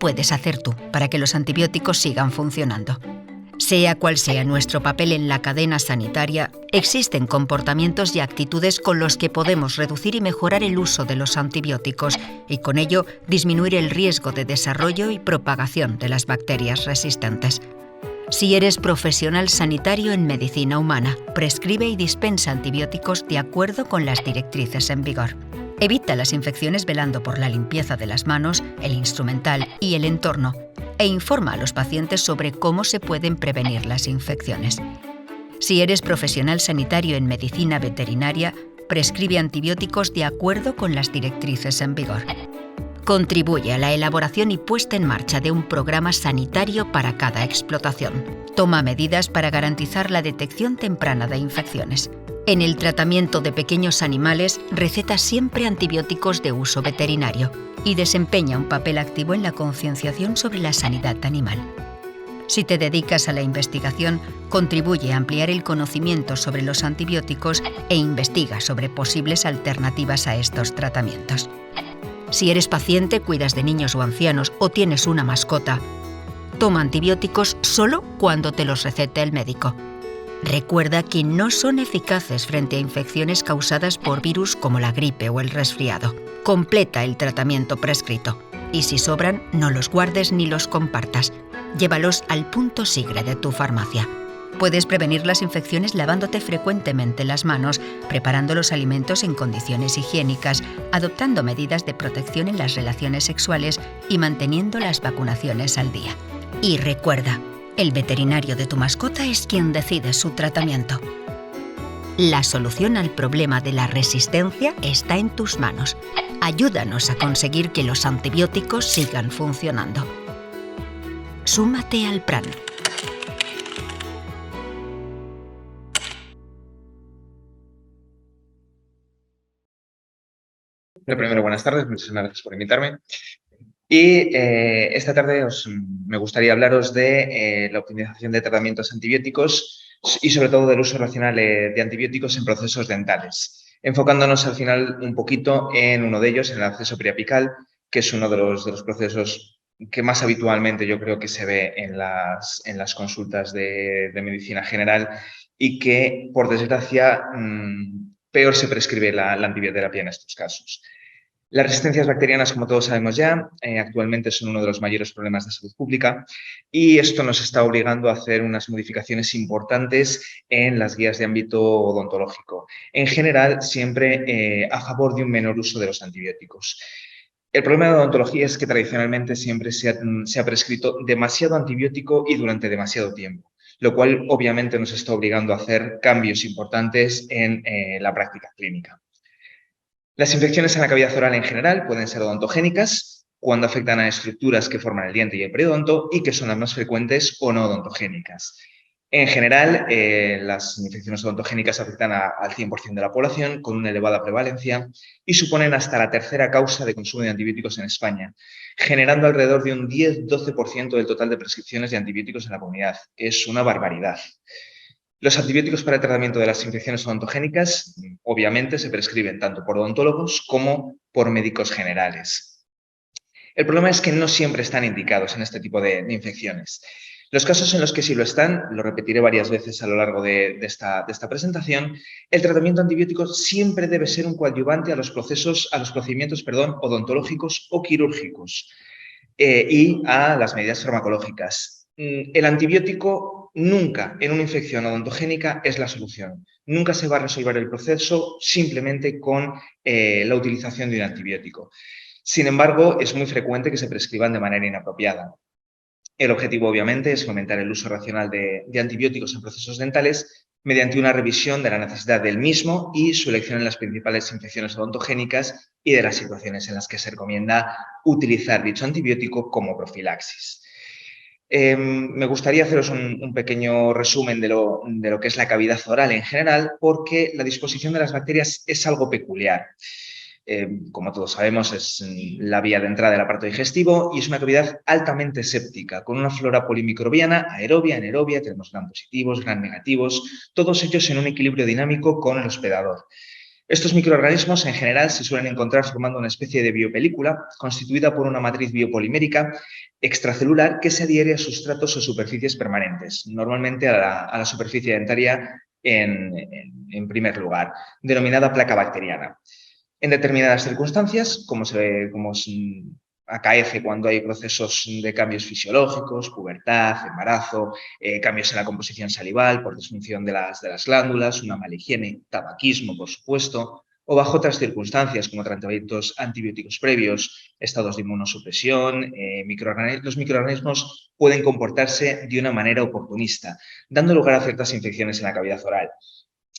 puedes hacer tú para que los antibióticos sigan funcionando? Sea cual sea nuestro papel en la cadena sanitaria, existen comportamientos y actitudes con los que podemos reducir y mejorar el uso de los antibióticos y con ello disminuir el riesgo de desarrollo y propagación de las bacterias resistentes. Si eres profesional sanitario en medicina humana, prescribe y dispensa antibióticos de acuerdo con las directrices en vigor. Evita las infecciones velando por la limpieza de las manos, el instrumental y el entorno, e informa a los pacientes sobre cómo se pueden prevenir las infecciones. Si eres profesional sanitario en medicina veterinaria, prescribe antibióticos de acuerdo con las directrices en vigor. Contribuye a la elaboración y puesta en marcha de un programa sanitario para cada explotación. Toma medidas para garantizar la detección temprana de infecciones. En el tratamiento de pequeños animales, receta siempre antibióticos de uso veterinario y desempeña un papel activo en la concienciación sobre la sanidad animal. Si te dedicas a la investigación, contribuye a ampliar el conocimiento sobre los antibióticos e investiga sobre posibles alternativas a estos tratamientos. Si eres paciente, cuidas de niños o ancianos o tienes una mascota, toma antibióticos solo cuando te los recete el médico. Recuerda que no son eficaces frente a infecciones causadas por virus como la gripe o el resfriado. Completa el tratamiento prescrito. Y si sobran, no los guardes ni los compartas. Llévalos al punto sigre de tu farmacia. Puedes prevenir las infecciones lavándote frecuentemente las manos, preparando los alimentos en condiciones higiénicas, adoptando medidas de protección en las relaciones sexuales y manteniendo las vacunaciones al día. Y recuerda, el veterinario de tu mascota es quien decide su tratamiento. La solución al problema de la resistencia está en tus manos. Ayúdanos a conseguir que los antibióticos sigan funcionando. Súmate al plan. Primero, buenas tardes, muchas gracias por invitarme. Y esta tarde me gustaría hablaros de la optimización de tratamientos antibióticos y sobre todo del uso racional de antibióticos en procesos dentales, enfocándonos al final un poquito en uno de ellos, en el acceso periapical, que es uno de los procesos que más habitualmente yo creo que se ve en las consultas de medicina general y que, por desgracia, peor se prescribe la antibioterapia en estos casos. Las resistencias bacterianas, como todos sabemos ya, actualmente son uno de los mayores problemas de salud pública y esto nos está obligando a hacer unas modificaciones importantes en las guías de ámbito odontológico. En general, siempre a favor de un menor uso de los antibióticos. El problema de la odontología es que tradicionalmente siempre se ha prescrito demasiado antibiótico y durante demasiado tiempo, lo cual obviamente nos está obligando a hacer cambios importantes en la práctica clínica. Las infecciones en la cavidad oral en general pueden ser odontogénicas cuando afectan a estructuras que forman el diente y el periodonto y que son las más frecuentes o no odontogénicas. En general, las infecciones odontogénicas afectan al 100% de la población con una elevada prevalencia y suponen hasta la tercera causa de consumo de antibióticos en España, generando alrededor de un 10-12% del total de prescripciones de antibióticos en la comunidad. Es una barbaridad. Los antibióticos para el tratamiento de las infecciones odontogénicas obviamente se prescriben tanto por odontólogos como por médicos generales. El problema es que no siempre están indicados en este tipo de infecciones. Los casos en los que sí lo están, lo repetiré varias veces a lo largo de esta presentación, el tratamiento antibiótico siempre debe ser un coadyuvante a los procedimientos odontológicos o quirúrgicos y a las medidas farmacológicas. El antibiótico nunca en una infección odontogénica es la solución. Nunca se va a resolver el proceso simplemente con la utilización de un antibiótico. Sin embargo, es muy frecuente que se prescriban de manera inapropiada. El objetivo, obviamente, es fomentar el uso racional de antibióticos en procesos dentales mediante una revisión de la necesidad del mismo y su elección en las principales infecciones odontogénicas y de las situaciones en las que se recomienda utilizar dicho antibiótico como profilaxis. Me gustaría haceros un pequeño resumen de lo que es la cavidad oral en general, porque la disposición de las bacterias es algo peculiar. Como todos sabemos, es la vía de entrada del aparato digestivo y es una cavidad altamente séptica, con una flora polimicrobiana, aerobia, anaerobia, tenemos gram positivos, gram negativos, todos ellos en un equilibrio dinámico con el hospedador. Estos microorganismos en general se suelen encontrar formando una especie de biopelícula constituida por una matriz biopolimérica extracelular que se adhiere a sustratos o superficies permanentes, normalmente a la superficie dentaria en primer lugar, denominada placa bacteriana. En determinadas circunstancias, como acaece cuando hay procesos de cambios fisiológicos, pubertad, embarazo, cambios en la composición salival por disfunción de las glándulas, una mala higiene, tabaquismo, por supuesto, o bajo otras circunstancias como tratamientos antibióticos previos, estados de inmunosupresión, los microorganismos pueden comportarse de una manera oportunista, dando lugar a ciertas infecciones en la cavidad oral.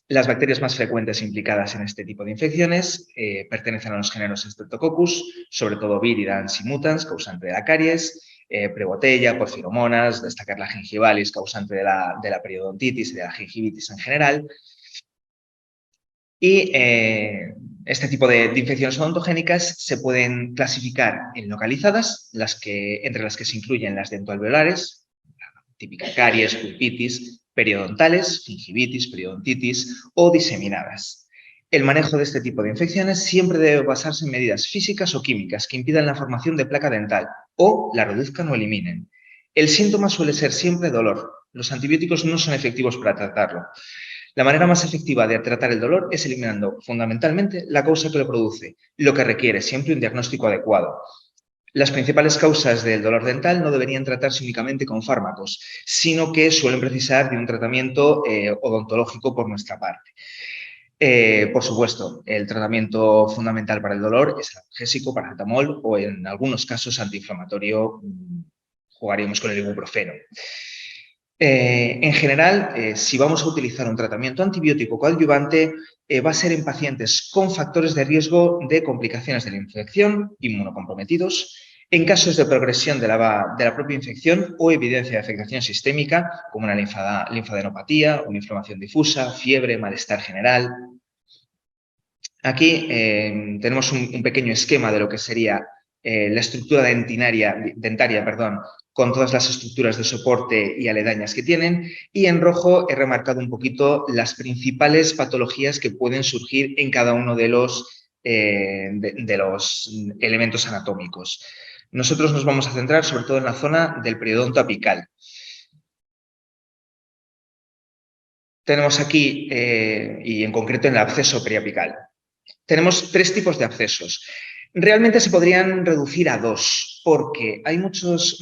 Las bacterias más frecuentes implicadas en este tipo de infecciones pertenecen a los géneros Streptococcus, sobre todo viridans y mutans, causante de la caries, prebotella, porfiromonas, destacar la gingivalis, causante de la periodontitis y de la gingivitis en general. Y este tipo de infecciones odontogénicas se pueden clasificar en localizadas, entre las que se incluyen las dentoalveolares, típica caries, pulpitis, periodontales, gingivitis, periodontitis o diseminadas. El manejo de este tipo de infecciones siempre debe basarse en medidas físicas o químicas que impidan la formación de placa dental o la reduzcan o eliminen. El síntoma suele ser siempre dolor. Los antibióticos no son efectivos para tratarlo. La manera más efectiva de tratar el dolor es eliminando fundamentalmente la causa que lo produce, lo que requiere siempre un diagnóstico adecuado. Las principales causas del dolor dental no deberían tratarse únicamente con fármacos, sino que suelen precisar de un tratamiento odontológico por nuestra parte. Por supuesto, el tratamiento fundamental para el dolor es el analgésico, paracetamol o en algunos casos antiinflamatorio, jugaríamos con el ibuprofeno. En general, si vamos a utilizar un tratamiento antibiótico coadyuvante, va a ser en pacientes con factores de riesgo de complicaciones de la infección, inmunocomprometidos, en casos de progresión de la propia infección o evidencia de afectación sistémica, como una linfadenopatía, una inflamación difusa, fiebre, malestar general. Aquí tenemos un pequeño esquema de lo que sería la estructura dentaria, con todas las estructuras de soporte y aledañas que tienen, y en rojo he remarcado un poquito las principales patologías que pueden surgir en cada uno de los elementos anatómicos. Nosotros nos vamos a centrar sobre todo en la zona del periodonto apical. Tenemos aquí, y en concreto en el absceso periapical. Tenemos 3 tipos de abscesos. Realmente se podrían reducir a 2, porque hay muchas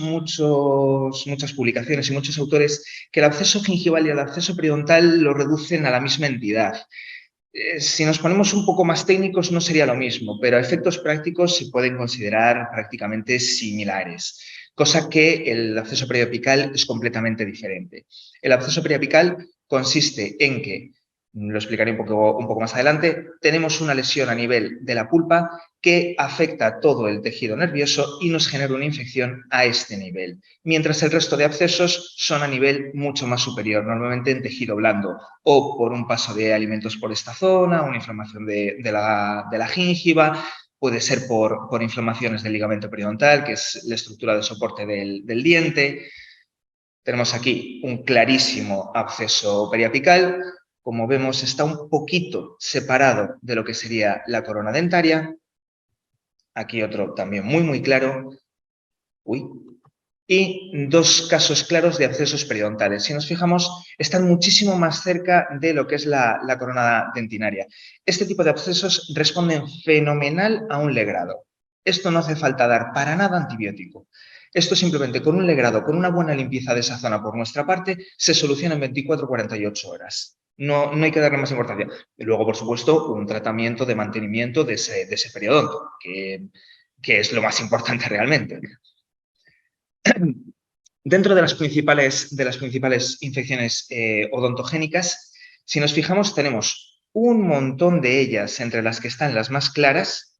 publicaciones y muchos autores que el absceso gingival y el absceso periodontal lo reducen a la misma entidad. Si nos ponemos un poco más técnicos no sería lo mismo, pero a efectos prácticos se pueden considerar prácticamente similares, cosa que el absceso periapical es completamente diferente. El absceso periapical consiste en que, lo explicaré un poco más adelante, tenemos una lesión a nivel de la pulpa que afecta todo el tejido nervioso y nos genera una infección a este nivel, mientras el resto de abscesos son a nivel mucho más superior, normalmente en tejido blando, o por un paso de alimentos por esta zona, una inflamación de la gíngiva, puede ser por inflamaciones del ligamento periodontal, que es la estructura de soporte del diente. Tenemos aquí un clarísimo absceso periapical. Como vemos, está un poquito separado de lo que sería la corona dentaria. Aquí otro también muy claro. Y 2 casos claros de abscesos periodontales. Si nos fijamos, están muchísimo más cerca de lo que es la corona dentinaria. Este tipo de abscesos responden fenomenal a un legrado. Esto no hace falta dar para nada antibiótico. Esto simplemente con un legrado, con una buena limpieza de esa zona por nuestra parte, se soluciona en 24 o 48 horas. No hay que darle más importancia. Y luego, por supuesto, un tratamiento de mantenimiento de ese periodonto, que es lo más importante realmente. Dentro de las principales infecciones odontogénicas, si nos fijamos, tenemos un montón de ellas, entre las que están las más claras,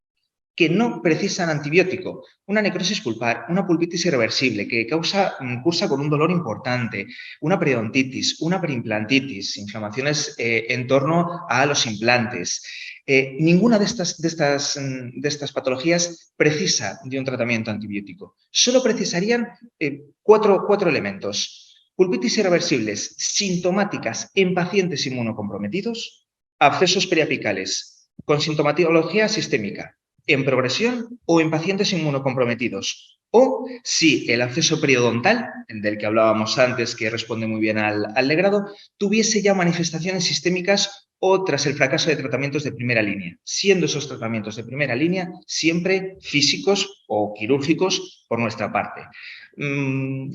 que no precisan antibiótico. Una necrosis pulpar, una pulpitis irreversible que cursa con un dolor importante, una periodontitis, una periimplantitis, inflamaciones en torno a los implantes. Ninguna de estas patologías precisa de un tratamiento antibiótico. Solo precisarían cuatro elementos. Pulpitis irreversibles sintomáticas en pacientes inmunocomprometidos, abscesos periapicales con sintomatología sistémica, en progresión o en pacientes inmunocomprometidos. O si el absceso periodontal, el del que hablábamos antes, que responde muy bien al legrado, tuviese ya manifestaciones sistémicas o tras el fracaso de tratamientos de primera línea, siendo esos tratamientos de primera línea siempre físicos o quirúrgicos por nuestra parte.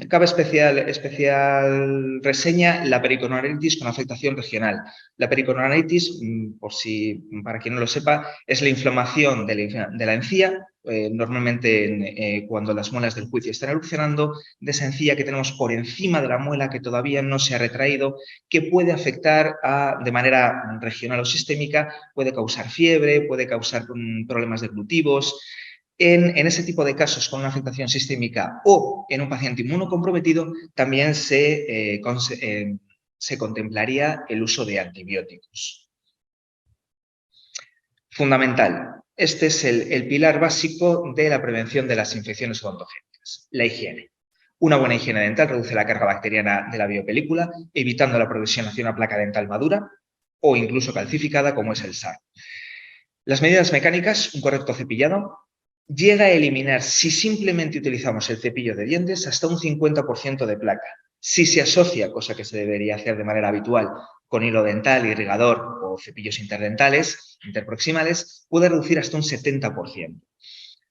Cabe especial reseña la pericoronitis con afectación regional. La pericoronitis, para quien no lo sepa, es la inflamación de la encía, normalmente cuando las muelas del juicio están erupcionando, de esa encía que tenemos por encima de la muela que todavía no se ha retraído, que puede afectar de manera regional o sistémica, puede causar fiebre, puede causar problemas deglutivos. En ese tipo de casos con una afectación sistémica o en un paciente inmunocomprometido también se contemplaría el uso de antibióticos. Fundamental. Este es el pilar básico de la prevención de las infecciones odontogénicas, la higiene. Una buena higiene dental reduce la carga bacteriana de la biopelícula, evitando la progresión hacia una placa dental madura o incluso calcificada, como es el SAR. Las medidas mecánicas, un correcto cepillado, llega a eliminar, si simplemente utilizamos el cepillo de dientes, hasta un 50% de placa. Si se asocia, cosa que se debería hacer de manera habitual, con hilo dental, irrigador o cepillos interproximales, puede reducir hasta un 70%.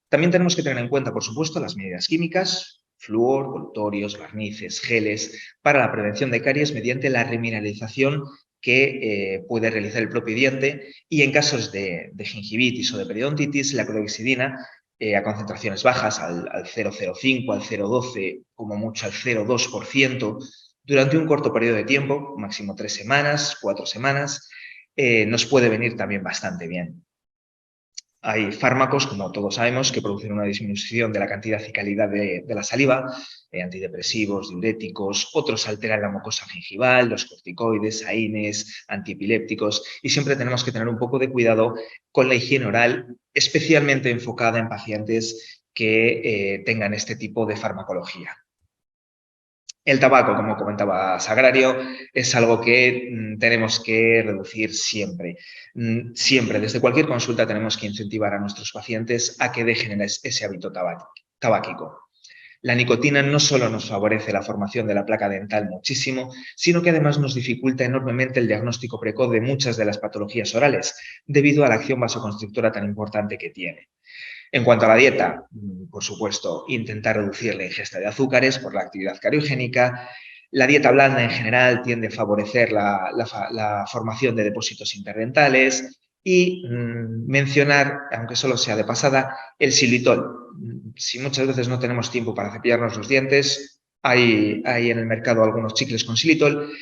También tenemos que tener en cuenta, por supuesto, las medidas químicas, flúor, colutorios, barnices, geles, para la prevención de caries mediante la remineralización que puede realizar el propio diente, y en casos de gingivitis o de periodontitis, la clorhexidina a concentraciones bajas, al 0,05, al 0,12, como mucho al 0,2%, durante un corto periodo de tiempo, máximo 3 semanas, 4 semanas, nos puede venir también bastante bien. Hay fármacos, como todos sabemos, que producen una disminución de la cantidad y calidad de la saliva, antidepresivos, diuréticos, otros alteran la mucosa gingival, los corticoides, AINES, antiepilépticos, y siempre tenemos que tener un poco de cuidado con la higiene oral, especialmente enfocada en pacientes que tengan este tipo de farmacología. El tabaco, como comentaba Sagrario, es algo que tenemos que reducir siempre. Siempre, desde cualquier consulta, tenemos que incentivar a nuestros pacientes a que dejen ese hábito tabáquico. La nicotina no solo nos favorece la formación de la placa dental muchísimo, sino que además nos dificulta enormemente el diagnóstico precoz de muchas de las patologías orales, debido a la acción vasoconstrictora tan importante que tiene. En cuanto a la dieta, por supuesto, intentar reducir la ingesta de azúcares por la actividad cariogénica. La dieta blanda en general tiende a favorecer la formación de depósitos interdentales y mencionar, aunque solo sea de pasada, el xilitol. Si muchas veces no tenemos tiempo para cepillarnos los dientes, hay en el mercado algunos chicles con xilitol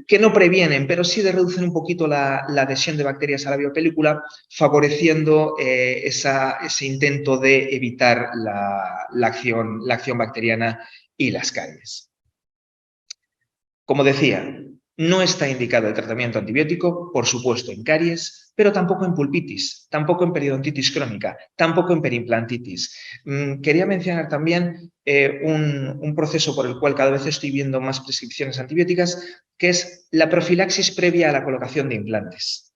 que no previenen, pero sí reducen un poquito la adhesión de bacterias a la biopelícula, favoreciendo ese intento de evitar la acción bacteriana y las caries. Como decía, no está indicado el tratamiento antibiótico, por supuesto, en caries, pero tampoco en pulpitis, tampoco en periodontitis crónica, tampoco en periimplantitis. Quería mencionar también un proceso por el cual cada vez estoy viendo más prescripciones antibióticas, que es la profilaxis previa a la colocación de implantes.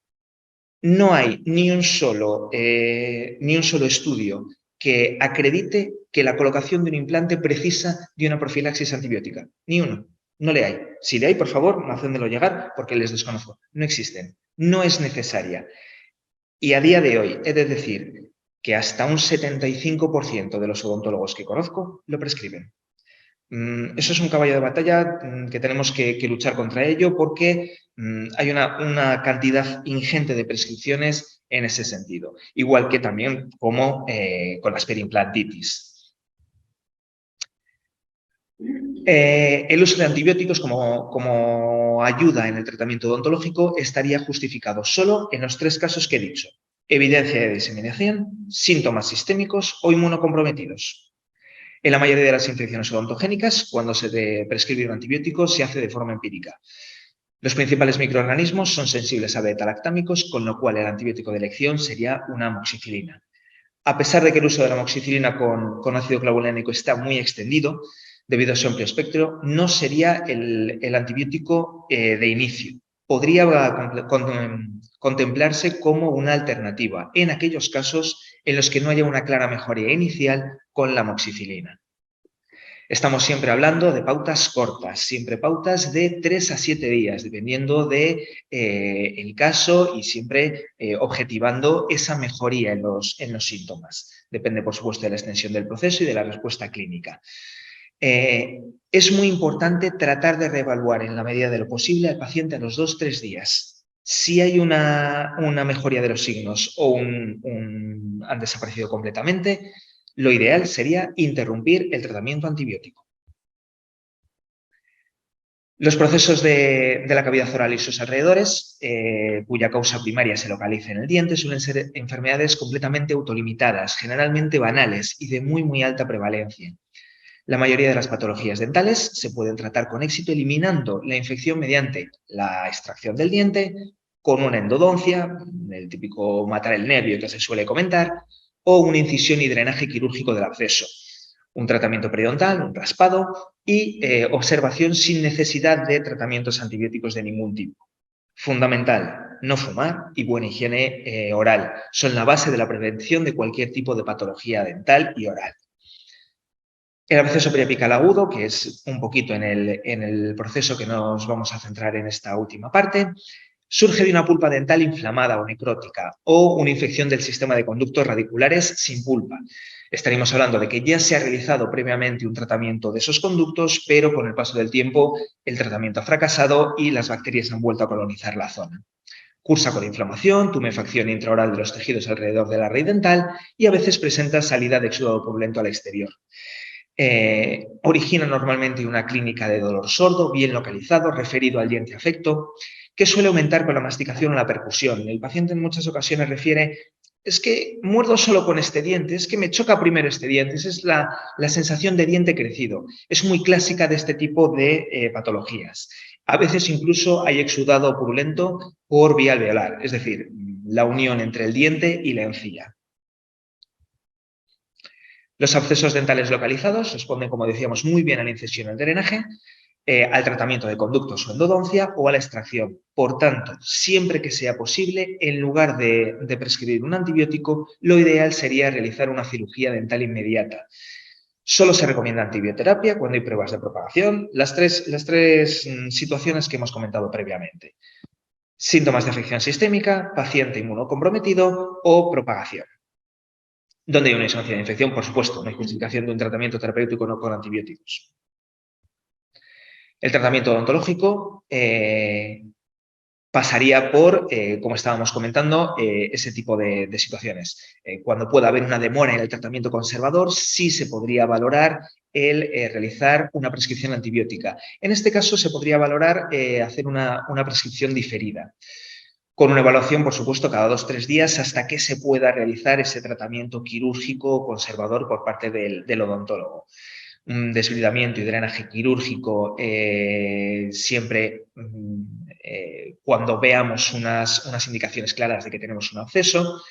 No hay ni un solo estudio que acredite que la colocación de un implante precisa de una profilaxis antibiótica. Ni uno. No le hay. Si le hay, por favor, hacéndolo llegar porque les desconozco. No existen. No es necesaria. Y a día de hoy he de decir que hasta un 75% de los odontólogos que conozco lo prescriben. Eso es un caballo de batalla que tenemos que luchar contra ello porque hay una cantidad ingente de prescripciones en ese sentido. Igual que también como con las periimplantitis. El uso de antibióticos como ayuda en el tratamiento odontológico estaría justificado solo en los 3 casos que he dicho: evidencia de diseminación, síntomas sistémicos o inmunocomprometidos. En la mayoría de las infecciones odontogénicas, cuando se prescribe un antibiótico, se hace de forma empírica. Los principales microorganismos son sensibles a beta-lactámicos, con lo cual el antibiótico de elección sería una amoxicilina. A pesar de que el uso de la amoxicilina con ácido clavulánico está muy extendido, debido a su amplio espectro, no sería el antibiótico de inicio. podría contemplarse como una alternativa en aquellos casos en los que no haya una clara mejoría inicial con la amoxicilina. Estamos siempre hablando de pautas cortas, siempre pautas de 3 a 7 días, dependiendo del caso y siempre objetivando esa mejoría en los síntomas. Depende, por supuesto, de la extensión del proceso y de la respuesta clínica. Es muy importante tratar de reevaluar en la medida de lo posible al paciente a los 2-3 días. Si hay una mejoría de los signos o han desaparecido completamente, lo ideal sería interrumpir el tratamiento antibiótico. Los procesos de la cavidad oral y sus alrededores, cuya causa primaria se localiza en el diente, suelen ser enfermedades completamente autolimitadas, generalmente banales y de muy alta prevalencia. La mayoría de las patologías dentales se pueden tratar con éxito eliminando la infección mediante la extracción del diente, con una endodoncia, el típico matar el nervio que se suele comentar, o una incisión y drenaje quirúrgico del absceso, un tratamiento periodontal, un raspado y observación sin necesidad de tratamientos antibióticos de ningún tipo. Fundamental, no fumar y buena higiene oral. Son la base de la prevención de cualquier tipo de patología dental y oral. El absceso periapical agudo, que es un poquito en el proceso que nos vamos a centrar en esta última parte, surge de una pulpa dental inflamada o necrótica o una infección del sistema de conductos radiculares sin pulpa. Estaríamos hablando de que ya se ha realizado previamente un tratamiento de esos conductos, pero con el paso del tiempo el tratamiento ha fracasado y las bacterias han vuelto a colonizar la zona. Cursa con inflamación, tumefacción intraoral de los tejidos alrededor de la raíz dental y a veces presenta salida de exudado purulento al exterior. Origina normalmente una clínica de dolor sordo, bien localizado, referido al diente afecto, que suele aumentar con la masticación o la percusión. El paciente en muchas ocasiones refiere: es que muerdo solo con este diente, es que me choca primero este diente, esa es la sensación de diente crecido. Es muy clásica de este tipo de patologías. A veces incluso hay exudado purulento por vía alveolar, es decir, la unión entre el diente y la encía. Los abscesos dentales localizados responden, como decíamos, muy bien a la incisión y al drenaje, al tratamiento de conductos o endodoncia o a la extracción. Por tanto, siempre que sea posible, en lugar de prescribir un antibiótico, lo ideal sería realizar una cirugía dental inmediata. Solo se recomienda antibioterapia cuando hay pruebas de propagación, las tres situaciones que hemos comentado previamente. Síntomas de afección sistémica, paciente inmunocomprometido o propagación. Donde hay una disonancia de infección, por supuesto, no hay justificación de un tratamiento terapéutico no con antibióticos. El tratamiento odontológico pasaría por, como estábamos comentando, ese tipo de situaciones. Cuando pueda haber una demora en el tratamiento conservador, sí se podría valorar el realizar una prescripción antibiótica. En este caso, se podría valorar hacer una prescripción diferida, con una evaluación, por supuesto, cada 2-3 días hasta que se pueda realizar ese tratamiento quirúrgico conservador por parte del odontólogo. Un desbridamiento y drenaje quirúrgico siempre cuando veamos unas indicaciones claras de que tenemos un absceso,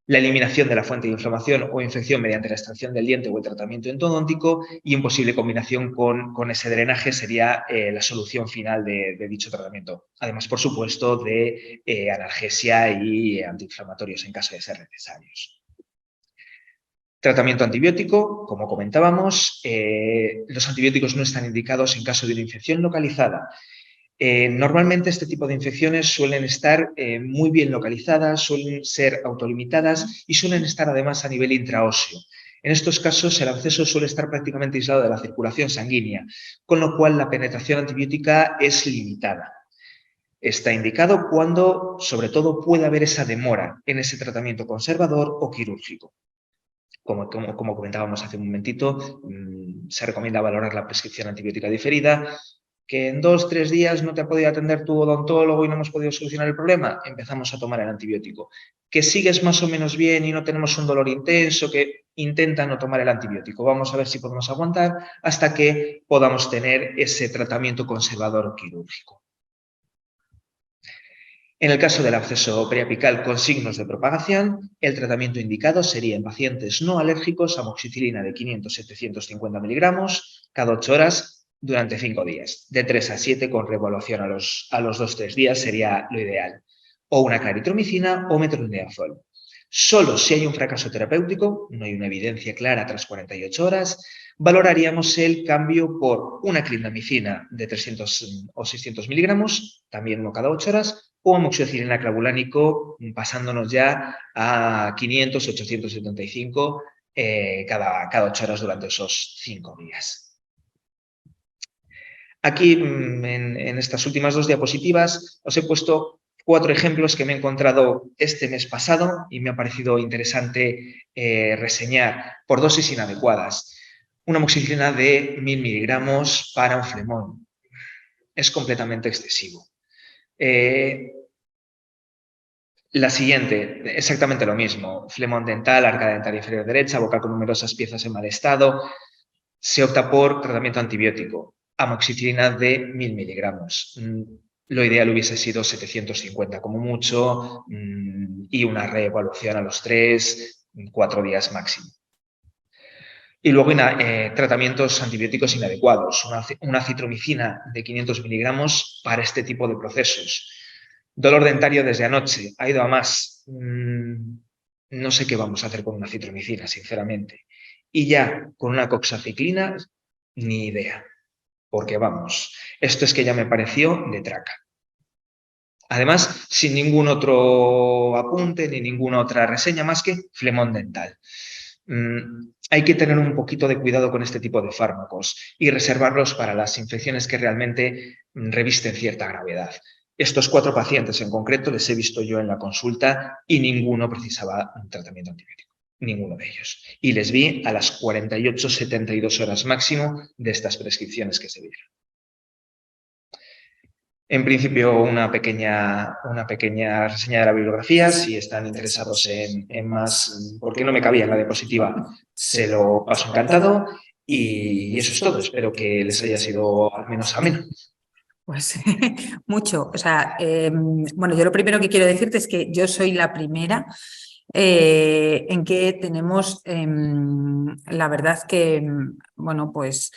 la eliminación de la fuente de inflamación o infección mediante la extracción del diente o el tratamiento endodóntico, y en posible combinación con ese drenaje sería la solución final de dicho tratamiento. Además, por supuesto, de analgesia y antiinflamatorios en caso de ser necesarios. Tratamiento antibiótico, como comentábamos, los antibióticos no están indicados en caso de una infección localizada. Normalmente este tipo de infecciones suelen estar muy bien localizadas, suelen ser autolimitadas y suelen estar además a nivel intraóseo. En estos casos el absceso suele estar prácticamente aislado de la circulación sanguínea, con lo cual la penetración antibiótica es limitada. Está indicado cuando, sobre todo, puede haber esa demora en ese tratamiento conservador o quirúrgico. Como comentábamos hace un momentito, se recomienda valorar la prescripción antibiótica diferida. Que en 2-3 días no te ha podido atender tu odontólogo y no hemos podido solucionar el problema, empezamos a tomar el antibiótico. Que sigues más o menos bien y no tenemos un dolor intenso, que intenta no tomar el antibiótico. Vamos a ver si podemos aguantar hasta que podamos tener ese tratamiento conservador o quirúrgico. En el caso del absceso periapical con signos de propagación, el tratamiento indicado sería en pacientes no alérgicos amoxicilina de 500-750 miligramos cada 8 horas durante 5 días. De 3 a 7 con reevaluación a los 2-3 días sería lo ideal. O una claritromicina o metronidazol. Solo si hay un fracaso terapéutico, no hay una evidencia clara tras 48 horas, valoraríamos el cambio por una clindamicina de 300 o 600 miligramos, también uno cada 8 horas, o amoxicilina clavulánico, pasándonos ya a 500, 875 cada 8 horas durante esos 5 días. Aquí, en estas últimas 2 diapositivas, os he puesto 4 ejemplos que me he encontrado este mes pasado y me ha parecido interesante reseñar por dosis inadecuadas. Una amoxicilina de 1000 miligramos para un flemón. Es completamente excesivo. La siguiente, exactamente lo mismo. Flemón dental, arcada dentaria inferior derecha, boca con numerosas piezas en mal estado. Se opta por tratamiento antibiótico. Amoxicilina de 1000 miligramos. Lo ideal hubiese sido 750 como mucho y una reevaluación a los 3-4 días máximo. Y luego tratamientos antibióticos inadecuados. Una citromicina de 500 miligramos para este tipo de procesos. Dolor dentario desde anoche, ha ido a más. No sé qué vamos a hacer con una citromicina, sinceramente. Y ya con una coxaciclina, ni idea. Porque vamos, esto es que ya me pareció de traca. Además, sin ningún otro apunte ni ninguna otra reseña más que flemón dental. Hay que tener un poquito de cuidado con este tipo de fármacos y reservarlos para las infecciones que realmente revisten cierta gravedad. Estos 4 pacientes en concreto les he visto yo en la consulta y ninguno precisaba un tratamiento antibiótico. Ninguno de ellos. Y les vi a las 48-72 horas máximo de estas prescripciones que se dieron. En principio, una pequeña reseña de la bibliografía. Si están interesados en más, porque no me cabía en la diapositiva, se lo paso encantado. Y eso es todo. Espero que les haya sido al menos ameno. Pues mucho. O sea, bueno, yo lo primero que quiero decirte es que yo soy la primera en que tenemos, la verdad que, bueno, pues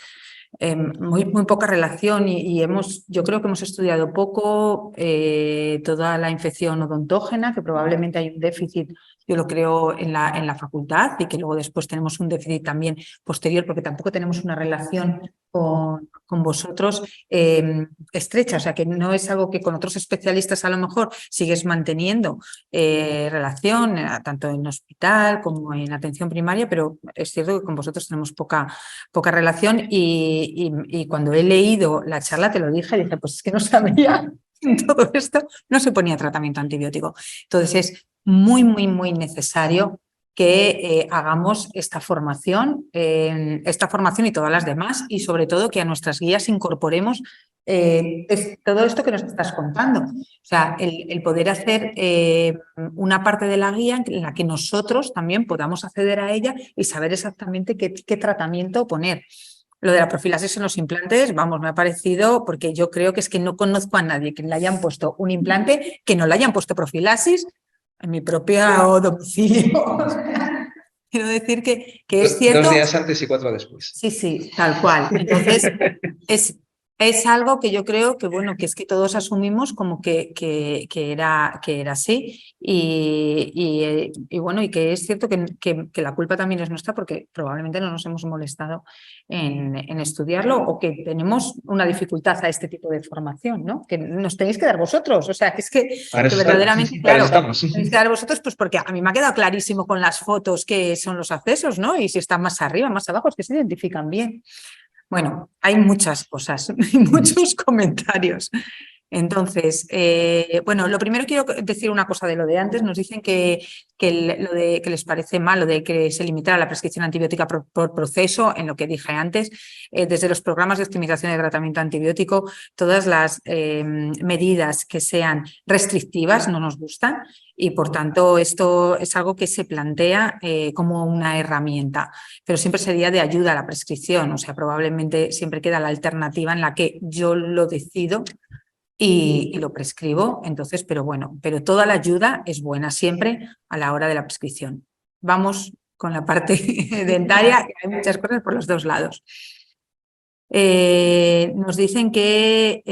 muy poca relación y yo creo que hemos estudiado poco toda la infección odontógena, que probablemente hay un déficit, yo lo creo, en la facultad y que luego después tenemos un déficit también posterior porque tampoco tenemos una relación con vosotros estrecha, o sea que no es algo que con otros especialistas a lo mejor sigues manteniendo relación, tanto en hospital como en atención primaria, pero es cierto que con vosotros tenemos poca relación y cuando he leído la charla te lo dije, pues es que no sabía todo esto, no se ponía tratamiento antibiótico. Entonces es muy necesario que hagamos esta formación y todas las demás y sobre todo que a nuestras guías incorporemos todo esto que nos estás contando. O sea, el poder hacer una parte de la guía en la que nosotros también podamos acceder a ella y saber exactamente qué tratamiento poner. Lo de la profilaxis en los implantes, vamos, me ha parecido, porque yo creo que es que no conozco a nadie que le hayan puesto un implante, que no le hayan puesto profilaxis en mi propio domicilio. Quiero decir que es cierto. 2 días antes y 4 después. Sí, tal cual. Entonces, es algo que yo creo que, bueno, que es que todos asumimos como que era así y bueno, y que es cierto que la culpa también es nuestra porque probablemente no nos hemos molestado en estudiarlo o que tenemos una dificultad a este tipo de formación, ¿no? Que nos tenéis que dar vosotros, o sea, que es que verdaderamente, claro, tenéis que dar vosotros, pues porque a mí me ha quedado clarísimo con las fotos que son los accesos, ¿no? Y si están más arriba, más abajo, es que se identifican bien. Bueno, hay muchas cosas y muchos comentarios. Entonces, bueno, lo primero quiero decir una cosa de lo de antes. Nos dicen que les parece mal lo de que se limitara la prescripción antibiótica por proceso, en lo que dije antes. Desde los programas de optimización de tratamiento antibiótico, todas las medidas que sean restrictivas no nos gustan y, por tanto, esto es algo que se plantea como una herramienta, pero siempre sería de ayuda a la prescripción. O sea, probablemente siempre queda la alternativa en la que yo lo decido y lo prescribo, entonces, pero bueno, pero toda la ayuda es buena siempre a la hora de la prescripción. Vamos con la parte dentaria, que hay muchas cosas por los dos lados. Nos dicen que,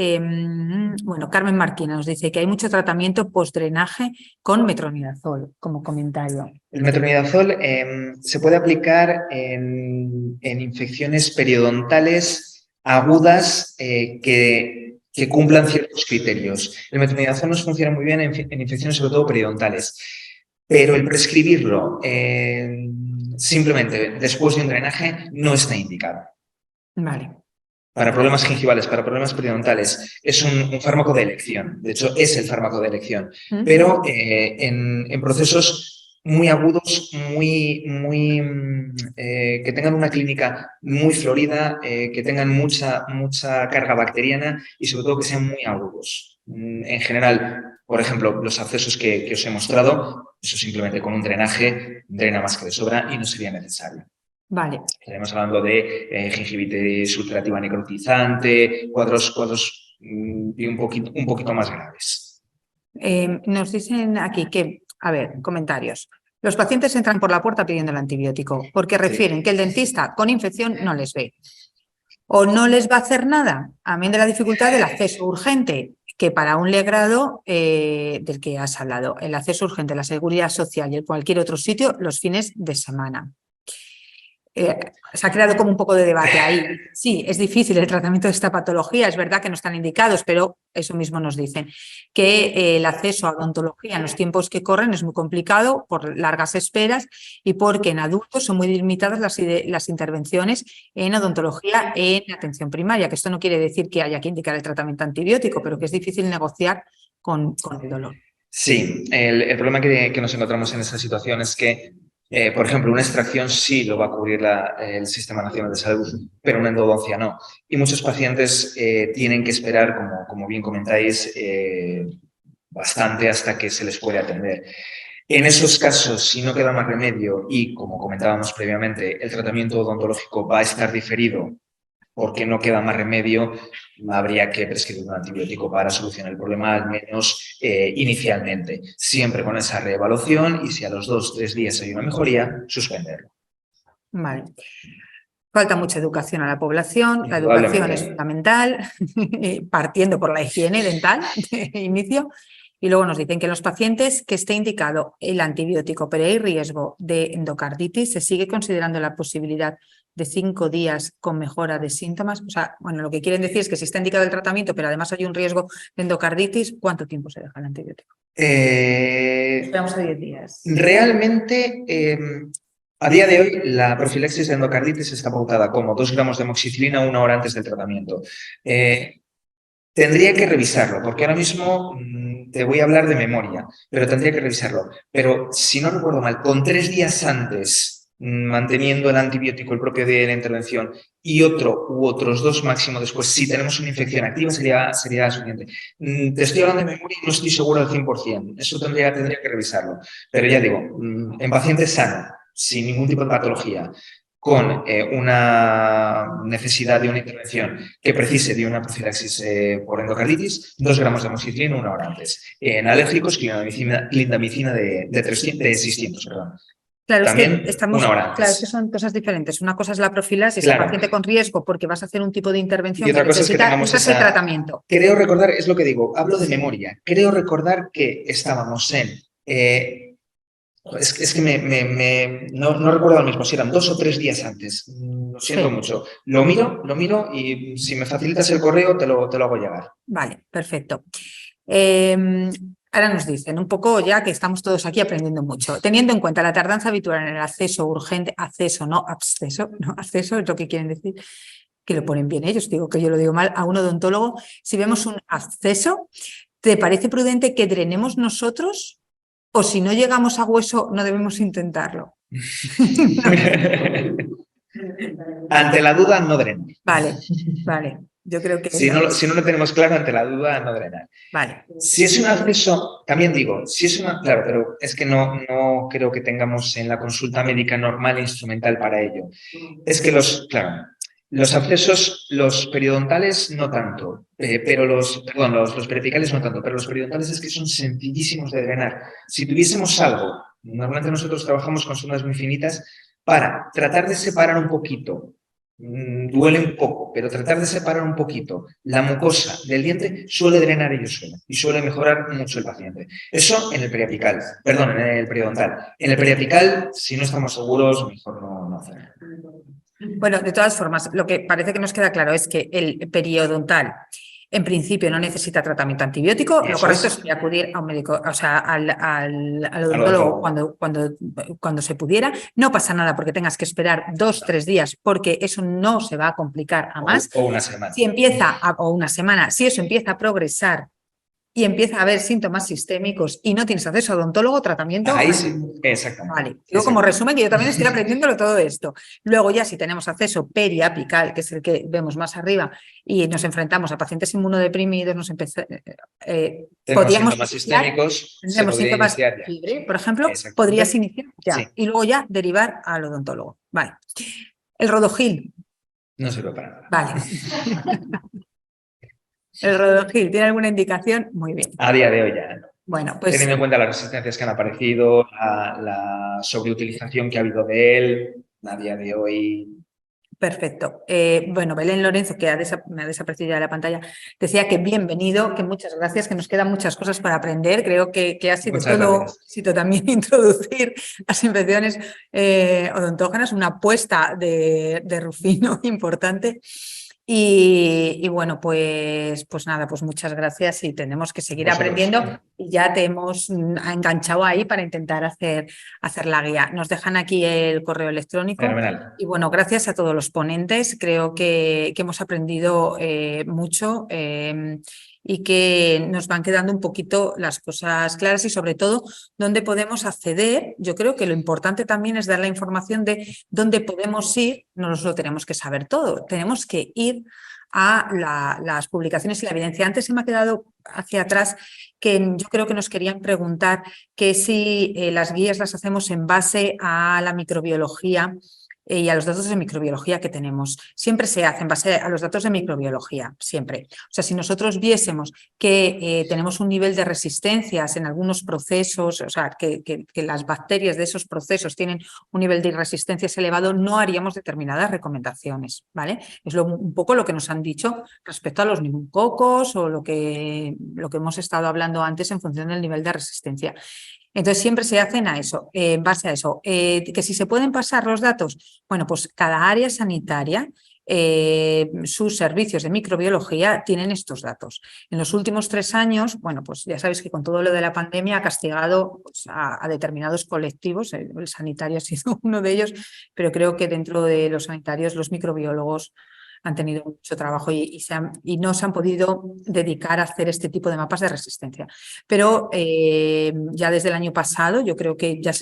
bueno, Carmen Marquina nos dice que hay mucho tratamiento postdrenaje con metronidazol, como comentario. El metronidazol se puede aplicar en infecciones periodontales agudas que cumplan ciertos criterios. El metronidazol nos funciona muy bien en infecciones sobre todo periodontales, pero el prescribirlo simplemente después de un drenaje no está indicado. Vale. Para problemas gingivales, para problemas periodontales, es un fármaco de elección. De hecho, es el fármaco de elección. Pero en procesos muy agudos, que tengan una clínica muy florida, que tengan mucha carga bacteriana y sobre todo que sean muy agudos. En general, por ejemplo, los abscesos que os he mostrado, eso simplemente con un drenaje drena más que de sobra y no sería necesario. Vale. Estaremos hablando de gingivitis ulcerativa necrotizante, cuadros un poquito más graves. Nos dicen aquí que, a ver, comentarios. Los pacientes entran por la puerta pidiendo el antibiótico porque refieren que el dentista con infección no les ve. O no les va a hacer nada, amén de la dificultad del acceso urgente, que para un legrado del que has hablado, el acceso urgente, la seguridad social y en cualquier otro sitio, los fines de semana. Se ha creado como un poco de debate ahí. Sí, es difícil el tratamiento de esta patología, es verdad que no están indicados, pero eso mismo nos dicen, que el acceso a odontología en los tiempos que corren es muy complicado por largas esperas y porque en adultos son muy limitadas las intervenciones en odontología en atención primaria, que esto no quiere decir que haya que indicar el tratamiento antibiótico, pero que es difícil negociar con el dolor. Sí, el problema que nos encontramos en esa situación es que por ejemplo, una extracción sí lo va a cubrir el Sistema Nacional de Salud, pero una endodoncia no. Y muchos pacientes tienen que esperar, como bien comentáis, bastante hasta que se les puede atender. En esos casos, si no queda más remedio y, como comentábamos previamente, el tratamiento odontológico va a estar diferido porque no queda más remedio, habría que prescribir un antibiótico para solucionar el problema, al menos inicialmente. Siempre con esa reevaluación y si a los 2 o 3 días hay una mejoría, suspenderlo. Vale. Falta mucha educación a la población, la educación es fundamental, partiendo por la higiene dental de inicio. Y luego nos dicen que en los pacientes que esté indicado el antibiótico, pero hay riesgo de endocarditis, se sigue considerando la posibilidad de 5 días con mejora de síntomas. O sea, bueno, lo que quieren decir es que si está indicado el tratamiento, pero además hay un riesgo de endocarditis, ¿cuánto tiempo se deja el antibiótico? Esperamos a 10 días. Realmente, a día de hoy, la profilaxis de endocarditis está pautada como 2 gramos de amoxicilina 1 hora antes del tratamiento. Tendría que revisarlo, porque ahora mismo te voy a hablar de memoria, pero tendría que revisarlo. Pero si no recuerdo mal, con 3 días antes, manteniendo el antibiótico el propio día de la intervención y otros 2 máximo después, si tenemos una infección activa, sería suficiente. Te estoy hablando de memoria y no estoy seguro al 100%. Eso tendría que revisarlo. Pero ya digo, en pacientes sanos, sin ningún tipo de patología, con una necesidad de una intervención que precise de una profilaxis por endocarditis, 2 gramos de amoxicilina 1 hora antes. En alérgicos, clindamicina de 600, perdón. Claro, También es que estamos, 1 hora antes. claro, es que son cosas diferentes. Una cosa es la profilaxis, el paciente con riesgo porque vas a hacer un tipo de intervención y otra cosa es que tengamos el tratamiento. Creo recordar, es lo que digo, hablo de memoria. Creo recordar que estábamos en... Es que no recuerdo ahora mismo, si eran 2 o 3 días antes. Lo siento mucho. Lo miro y si me facilitas el correo te lo hago llegar. Vale, perfecto. Ahora nos dicen un poco ya que estamos todos aquí aprendiendo mucho. Teniendo en cuenta la tardanza habitual en el acceso urgente, acceso es lo que quieren decir, que lo ponen bien ellos, digo que yo lo digo mal, a un odontólogo. Si vemos un acceso, ¿te parece prudente que drenemos nosotros? O si no llegamos a hueso, no debemos intentarlo. Ante la duda, no drenar. Vale. Yo creo que si no lo tenemos claro, ante la duda, no drenar. Vale. Si es un acceso, también digo, claro, pero es que no creo que tengamos en la consulta médica normal e instrumental para ello. Es que los accesos, los periodontales no tanto, pero los peripicales no tanto, pero los periodontales es que son sencillísimos de drenar. Si tuviésemos algo, normalmente nosotros trabajamos con sondas muy finitas para tratar de separar un poquito duele un poco, pero tratar de separar un poquito la mucosa del diente suele drenar ello solo y suele mejorar mucho el paciente. Eso en el periapical, perdón, en el periodontal. En el periapical, si no estamos seguros, mejor no hacerlo. Bueno, de todas formas, lo que parece que nos queda claro es que el periodontal en principio no necesita tratamiento antibiótico. Lo correcto sería acudir a un médico, o sea, al odontólogo cuando se pudiera. No pasa nada porque tengas que esperar 2 o 3 días, porque eso no se va a complicar a más. O una semana. O una semana. Si eso empieza a progresar y empieza a haber síntomas sistémicos y no tienes acceso a odontólogo, tratamiento. Ahí sí, exactamente. Vale, digo como resumen que yo también estoy aprendiendo todo esto. Luego ya si tenemos acceso periapical, que es el que vemos más arriba, y nos enfrentamos a pacientes inmunodeprimidos, tenemos síntomas sistémicos, tenemos síntomas de fiebre, por ejemplo, podrías iniciar ya, sí. Y luego ya derivar al odontólogo. Vale. El Rodogil. No sirve para nada. Vale. El Rodogil, ¿tiene alguna indicación? Muy bien. A día de hoy ya no. Bueno, pues, teniendo en cuenta las resistencias que han aparecido, la sobreutilización que ha habido de él, a día de hoy. Perfecto. Bueno, Belén Lorenzo, que me ha desaparecido ya de la pantalla, decía que bienvenido, que muchas gracias, que nos quedan muchas cosas para aprender. Creo que ha sido todo éxito también introducir las infecciones odontógenas, una apuesta de Rufino importante. Y bueno, pues nada, pues muchas gracias y tenemos que seguir aprendiendo y ya te hemos enganchado ahí para intentar hacer la guía. Nos dejan aquí el correo electrónico. Fenomenal. Y bueno, gracias a todos los ponentes, creo que hemos aprendido mucho y que nos van quedando un poquito las cosas claras y sobre todo dónde podemos acceder. Yo creo que lo importante también es dar la información de dónde podemos ir, no nos lo tenemos que saber todo, tenemos que ir a las publicaciones y la evidencia. Antes se me ha quedado hacia atrás que yo creo que nos querían preguntar que si las guías las hacemos en base a la microbiología y a los datos de microbiología que tenemos. Siempre se hace en base a los datos de microbiología, siempre. O sea, si nosotros viésemos que tenemos un nivel de resistencias en algunos procesos, o sea, que las bacterias de esos procesos tienen un nivel de resistencias elevado, no haríamos determinadas recomendaciones, ¿vale? Es un poco lo que nos han dicho respecto a los neumoncocos o lo que hemos estado hablando antes en función del nivel de resistencia. Entonces siempre se hacen en base a eso. Que si se pueden pasar los datos, bueno, pues cada área sanitaria, sus servicios de microbiología tienen estos datos. En los últimos 3 años, bueno, pues ya sabéis que con todo lo de la pandemia ha castigado pues, a determinados colectivos, el sanitario ha sido uno de ellos, pero creo que dentro de los sanitarios los microbiólogos han tenido mucho trabajo y no se han podido dedicar a hacer este tipo de mapas de resistencia. Pero ya desde el año pasado yo creo que ya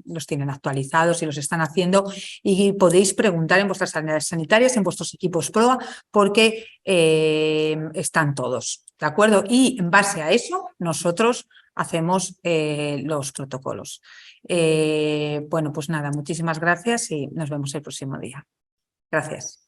los tienen actualizados y los están haciendo y podéis preguntar en vuestras áreas sanitarias, en vuestros equipos PROA, porque están todos, ¿de acuerdo? Y en base a eso nosotros hacemos los protocolos. Bueno, pues nada, muchísimas gracias y nos vemos el próximo día. Gracias.